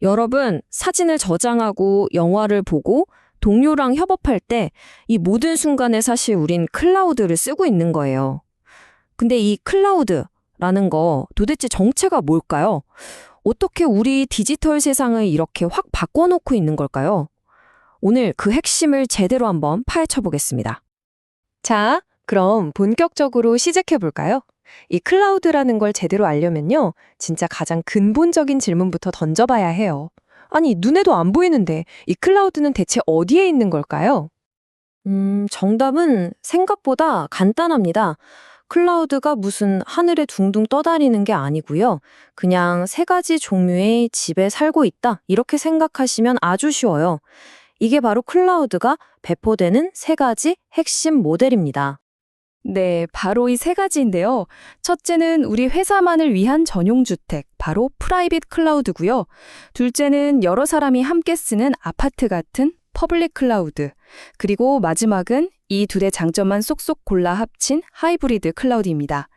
여러분, 사진을 저장하고 영화를 보고 동료랑 협업할 때 이 모든 순간에 사실 우린 클라우드를 쓰고 있는 거예요. 근데 이 클라우드라는 거 도대체 정체가 뭘까요? 어떻게 우리 디지털 세상을 이렇게 확 바꿔놓고 있는 걸까요? 오늘 그 핵심을 제대로 한번 파헤쳐 보겠습니다. 자, 그럼 본격적으로 시작해 볼까요? 이 클라우드라는 걸 제대로 알려면요, 진짜 가장 근본적인 질문부터 던져봐야 해요. 아니, 눈에도 안 보이는데 이 클라우드는 대체 어디에 있는 걸까요? 정답은 생각보다 간단합니다. 클라우드가 무슨 하늘에 둥둥 떠다니는 게 아니고요. 그냥 세 가지 종류의 집에 살고 있다. 이렇게 생각하시면 아주 쉬워요. 이게 바로 클라우드가 배포되는 세 가지 핵심 모델입니다. 네, 바로 이 세 가지인데요. 첫째는 우리 회사만을 위한 전용 주택, 바로 프라이빗 클라우드고요. 둘째는 여러 사람이 함께 쓰는 아파트 같은 퍼블릭 클라우드. 그리고 마지막은 이 둘의 장점만 쏙쏙 골라 합친 하이브리드 클라우드입니다.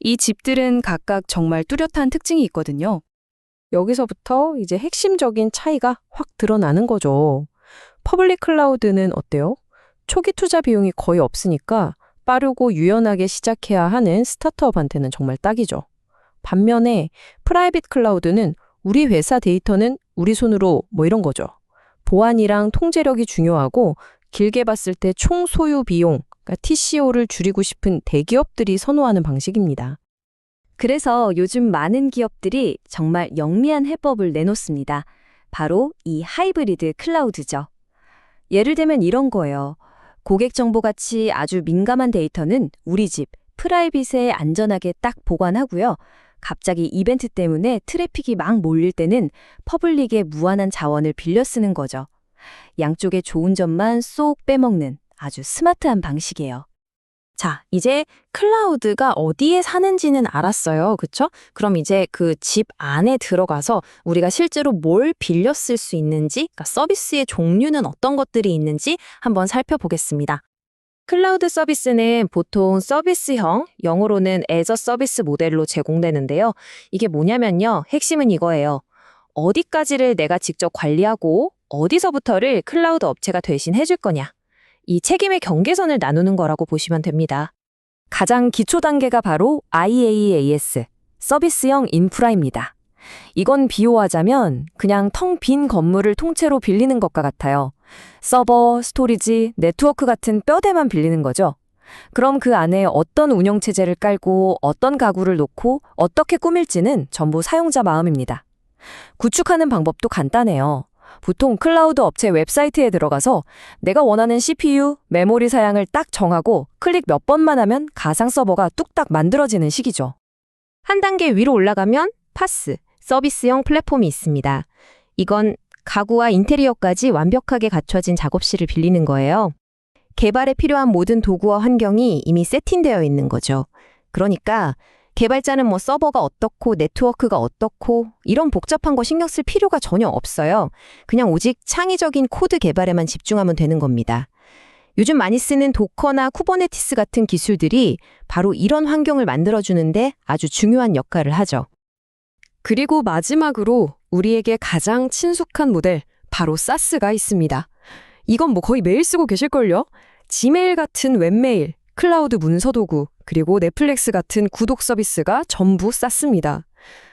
이 집들은 각각 정말 뚜렷한 특징이 있거든요. 여기서부터 이제 핵심적인 차이가 확 드러나는 거죠. 퍼블릭 클라우드는 어때요? 초기 투자 비용이 거의 없으니까 빠르고 유연하게 시작해야 하는 스타트업한테는 정말 딱이죠. 반면에 프라이빗 클라우드는 우리 회사 데이터는 우리 손으로 뭐 이런 거죠. 보안이랑 통제력이 중요하고 길게 봤을 때 총 소유 비용, 그러니까 TCO를 줄이고 싶은 대기업들이 선호하는 방식입니다. 그래서 요즘 많은 기업들이 정말 영리한 해법을 내놓습니다. 바로 이 하이브리드 클라우드죠. 예를 들면 이런 거예요. 고객 정보 같이 아주 민감한 데이터는 우리 집, 프라이빗에 안전하게 딱 보관하고요. 갑자기 이벤트 때문에 트래픽이 막 몰릴 때는 퍼블릭의 무한한 자원을 빌려 쓰는 거죠. 양쪽의 좋은 점만 쏙 빼먹는 아주 스마트한 방식이에요. 자, 이제 클라우드가 어디에 사는지는 알았어요. 그쵸? 그럼 이제 그 집 안에 들어가서 우리가 실제로 뭘 빌려 쓸 수 있는지, 그러니까 서비스의 종류는 어떤 것들이 있는지 한번 살펴보겠습니다. 클라우드 서비스는 보통 서비스형, 영어로는 as a 서비스 모델로 제공되는데요. 이게 뭐냐면요. 핵심은 이거예요. 어디까지를 내가 직접 관리하고 어디서부터를 클라우드 업체가 대신 해줄 거냐. 이 책임의 경계선을 나누는 거라고 보시면 됩니다. 가장 기초 단계가 바로 IaaS, 서비스형 인프라입니다. 이건 비유하자면 그냥 텅 빈 건물을 통째로 빌리는 것과 같아요. 서버, 스토리지, 네트워크 같은 뼈대만 빌리는 거죠. 그럼 그 안에 어떤 운영체제를 깔고 어떤 가구를 놓고 어떻게 꾸밀지는 전부 사용자 마음입니다. 구축하는 방법도 간단해요. 보통 클라우드 업체 웹사이트에 들어가서 내가 원하는 CPU, 메모리 사양을 딱 정하고 클릭 몇 번만 하면 가상 서버가 뚝딱 만들어지는 식이죠. 한 단계 위로 올라가면 파스, 서비스형 플랫폼이 있습니다. 이건 가구와 인테리어까지 완벽하게 갖춰진 작업실을 빌리는 거예요. 개발에 필요한 모든 도구와 환경이 이미 세팅되어 있는 거죠. 그러니까 개발자는 뭐 서버가 어떻고 네트워크가 어떻고 이런 복잡한 거 신경 쓸 필요가 전혀 없어요. 그냥 오직 창의적인 코드 개발에만 집중하면 되는 겁니다. 요즘 많이 쓰는 도커나 쿠버네티스 같은 기술들이 바로 이런 환경을 만들어주는데 아주 중요한 역할을 하죠. 그리고 마지막으로 우리에게 가장 친숙한 모델, 바로 사스가 있습니다. 이건 뭐 거의 매일 쓰고 계실걸요? 지메일 같은 웹메일, 클라우드 문서 도구, 그리고 넷플릭스 같은 구독 서비스가 전부 쌌습니다.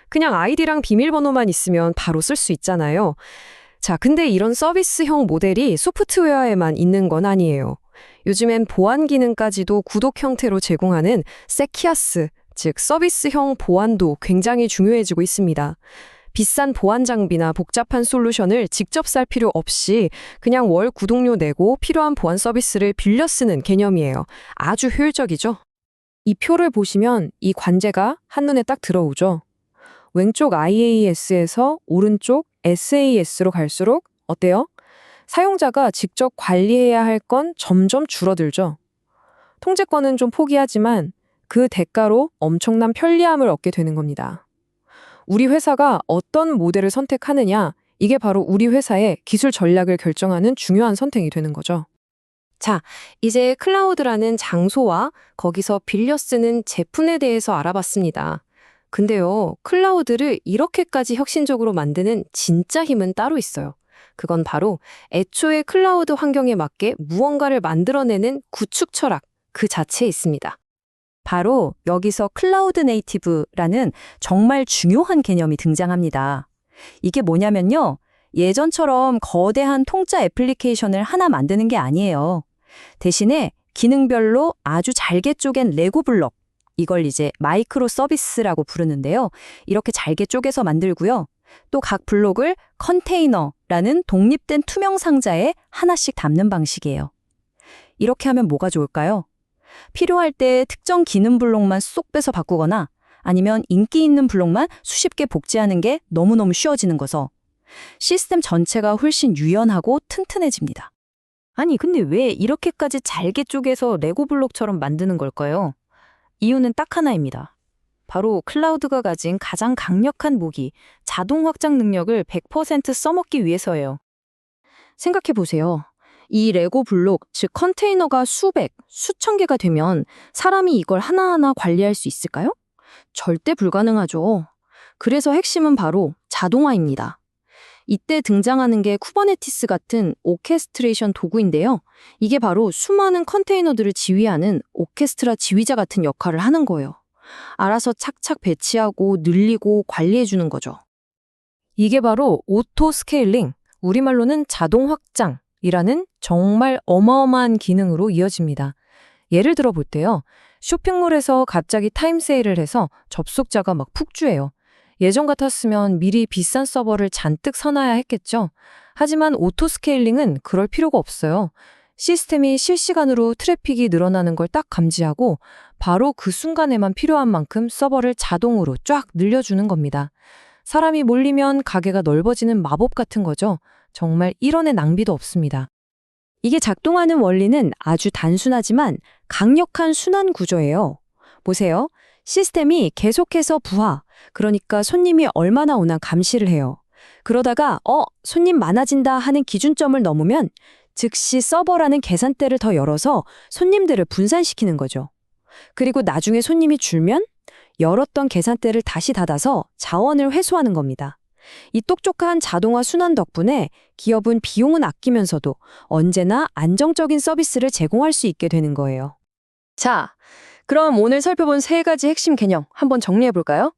그냥 아이디랑 비밀번호만 있으면 바로 쓸 수 있잖아요. 자, 근데 이런 서비스형 모델이 소프트웨어에만 있는 건 아니에요. 요즘엔 보안 기능까지도 구독 형태로 제공하는 세키아스, 즉 서비스형 보안도 굉장히 중요해지고 있습니다. 비싼 보안 장비나 복잡한 솔루션을 직접 살 필요 없이 그냥 월 구독료 내고 필요한 보안 서비스를 빌려 쓰는 개념이에요. 아주 효율적이죠? 이 표를 보시면 이 관제가 한눈에 딱 들어오죠. 왼쪽 IaaS에서 오른쪽 SaaS로 갈수록 어때요? 사용자가 직접 관리해야 할 건 점점 줄어들죠. 통제권은 좀 포기하지만 그 대가로 엄청난 편리함을 얻게 되는 겁니다. 우리 회사가 어떤 모델을 선택하느냐, 이게 바로 우리 회사의 기술 전략을 결정하는 중요한 선택이 되는 거죠. 자, 이제 클라우드라는 장소와 거기서 빌려 쓰는 제품에 대해서 알아봤습니다. 근데요, 클라우드를 이렇게까지 혁신적으로 만드는 진짜 힘은 따로 있어요. 그건 바로 애초에 클라우드 환경에 맞게 무언가를 만들어내는 구축 철학 그 자체에 있습니다. 바로 여기서 클라우드 네이티브라는 정말 중요한 개념이 등장합니다. 이게 뭐냐면요. 예전처럼 거대한 통짜 애플리케이션을 하나 만드는 게 아니에요. 대신에 기능별로 아주 잘게 쪼갠 레고 블록, 이걸 이제 마이크로 서비스라고 부르는데요. 이렇게 잘게 쪼개서 만들고요. 또 각 블록을 컨테이너라는 독립된 투명 상자에 하나씩 담는 방식이에요. 이렇게 하면 뭐가 좋을까요? 필요할 때 특정 기능 블록만 쏙 빼서 바꾸거나 아니면 인기 있는 블록만 수십 개 복제하는 게 너무너무 쉬워지는 거죠. 시스템 전체가 훨씬 유연하고 튼튼해집니다. 아니, 근데 왜 이렇게까지 잘게 쪼개서 레고 블록처럼 만드는 걸까요? 이유는 딱 하나입니다. 바로 클라우드가 가진 가장 강력한 무기, 자동 확장 능력을 100% 써먹기 위해서예요. 생각해 보세요. 이 레고 블록, 즉 컨테이너가 수백, 수천 개가 되면 사람이 이걸 하나하나 관리할 수 있을까요? 절대 불가능하죠. 그래서 핵심은 바로 자동화입니다. 이때 등장하는 게 쿠버네티스 같은 오케스트레이션 도구인데요. 이게 바로 수많은 컨테이너들을 지휘하는 오케스트라 지휘자 같은 역할을 하는 거예요. 알아서 착착 배치하고 늘리고 관리해주는 거죠. 이게 바로 오토 스케일링, 우리말로는 자동 확장이라는 정말 어마어마한 기능으로 이어집니다. 예를 들어 볼 때요. 쇼핑몰에서 갑자기 타임 세일을 해서 접속자가 막 폭주해요. 예전 같았으면 미리 비싼 서버를 잔뜩 사놔야 했겠죠. 하지만 오토 스케일링은 그럴 필요가 없어요. 시스템이 실시간으로 트래픽이 늘어나는 걸 딱 감지하고 바로 그 순간에만 필요한 만큼 서버를 자동으로 쫙 늘려주는 겁니다. 사람이 몰리면 가게가 넓어지는 마법 같은 거죠. 정말 1원의 낭비도 없습니다. 이게 작동하는 원리는 아주 단순하지만 강력한 순환 구조예요. 보세요. 시스템이 계속해서 부하, 그러니까 손님이 얼마나 오나 감시를 해요. 그러다가 손님 많아진다 하는 기준점을 넘으면 즉시 서버라는 계산대를 더 열어서 손님들을 분산시키는 거죠. 그리고 나중에 손님이 줄면 열었던 계산대를 다시 닫아서 자원을 회수하는 겁니다. 이 똑똑한 자동화 순환 덕분에 기업은 비용은 아끼면서도 언제나 안정적인 서비스를 제공할 수 있게 되는 거예요. 자, 그럼 오늘 살펴본 3가지 핵심 개념 한번 정리해 볼까요?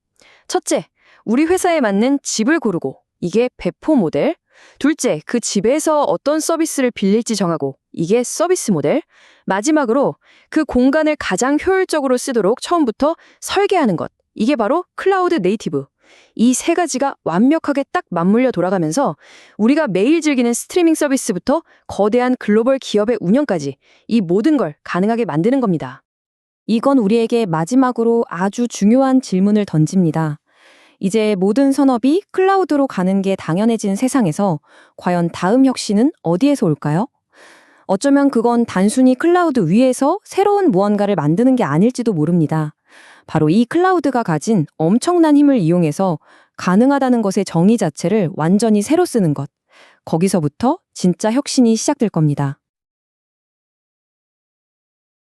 첫째, 우리 회사에 맞는 집을 고르고, 이게 배포 모델. 둘째, 그 집에서 어떤 서비스를 빌릴지 정하고, 이게 서비스 모델. 마지막으로 그 공간을 가장 효율적으로 쓰도록 처음부터 설계하는 것. 이게 바로 클라우드 네이티브. 이 3가지가 완벽하게 딱 맞물려 돌아가면서 우리가 매일 즐기는 스트리밍 서비스부터 거대한 글로벌 기업의 운영까지 이 모든 걸 가능하게 만드는 겁니다. 이건 우리에게 마지막으로 아주 중요한 질문을 던집니다. 이제 모든 산업이 클라우드로 가는 게 당연해진 세상에서 과연 다음 혁신은 어디에서 올까요? 어쩌면 그건 단순히 클라우드 위에서 새로운 무언가를 만드는 게 아닐지도 모릅니다. 바로 이 클라우드가 가진 엄청난 힘을 이용해서 가능하다는 것의 정의 자체를 완전히 새로 쓰는 것. 거기서부터 진짜 혁신이 시작될 겁니다.